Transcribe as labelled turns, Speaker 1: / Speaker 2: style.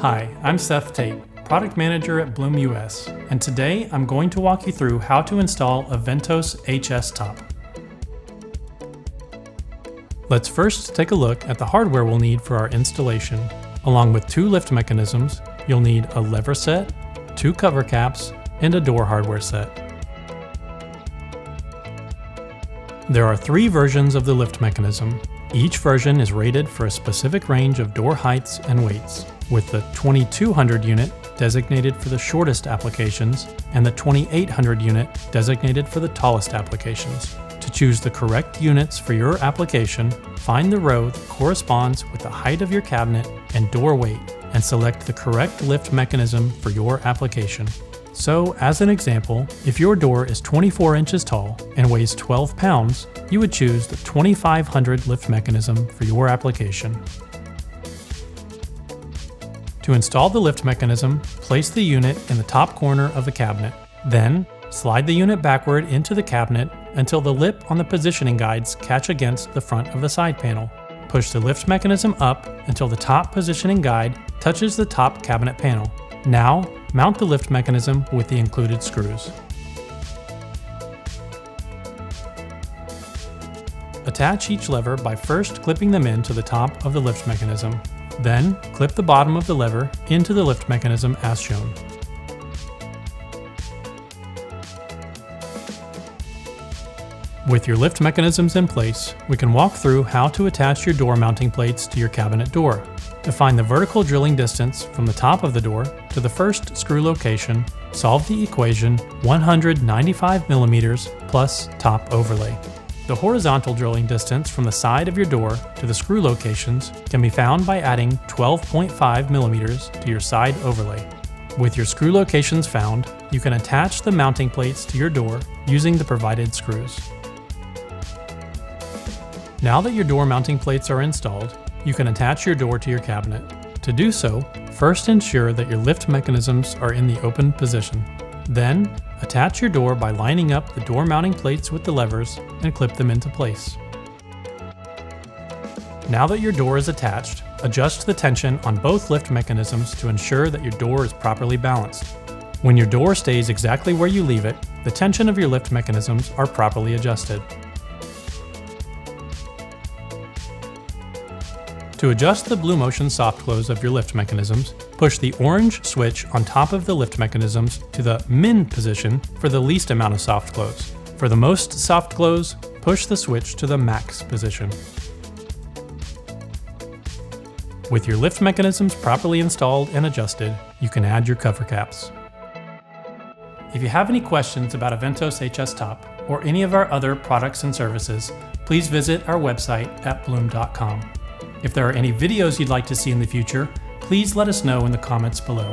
Speaker 1: Hi, I'm Seth Tate, Product Manager at Blum US, and today I'm going to walk you through how to install a AVENTOS HS top. Let's first take a look at the hardware we'll need for our installation. Along with 2 lift mechanisms, you'll need a lever set, 2 cover caps, and a door hardware set. There are 3 versions of the lift mechanism. Each version is rated for a specific range of door heights and weights, with the 2200 unit designated for the shortest applications and the 2800 unit designated for the tallest applications. To choose the correct units for your application, find the row that corresponds with the height of your cabinet and door weight, and select the correct lift mechanism for your application. So, as an example, if your door is 24 inches tall and weighs 12 pounds, you would choose the 2500 lift mechanism for your application. To install the lift mechanism, place the unit in the top corner of the cabinet. Then, slide the unit backward into the cabinet until the lip on the positioning guides catch against the front of the side panel. Push the lift mechanism up until the top positioning guide touches the top cabinet panel. Now, mount the lift mechanism with the included screws. Attach each lever by first clipping them into the top of the lift mechanism. Then, clip the bottom of the lever into the lift mechanism as shown. With your lift mechanisms in place, we can walk through how to attach your door mounting plates to your cabinet door. To find the vertical drilling distance from the top of the door to the first screw location, solve the equation 195 millimeters plus top overlay. The horizontal drilling distance from the side of your door to the screw locations can be found by adding 12.5 millimeters to your side overlay. With your screw locations found, you can attach the mounting plates to your door using the provided screws. Now that your door mounting plates are installed, you can attach your door to your cabinet. To do so, first ensure that your lift mechanisms are in the open position. Then, attach your door by lining up the door mounting plates with the levers and clip them into place. Now that your door is attached, adjust the tension on both lift mechanisms to ensure that your door is properly balanced. When your door stays exactly where you leave it, the tension of your lift mechanisms are properly adjusted. To adjust the BLUMOTION soft close of your lift mechanisms, push the orange switch on top of the lift mechanisms to the min position for the least amount of soft close. For the most soft close, push the switch to the max position. With your lift mechanisms properly installed and adjusted, you can add your cover caps. If you have any questions about AVENTOS HS Top or any of our other products and services, please visit our website at blum.com. If there are any videos you'd like to see in the future, please let us know in the comments below.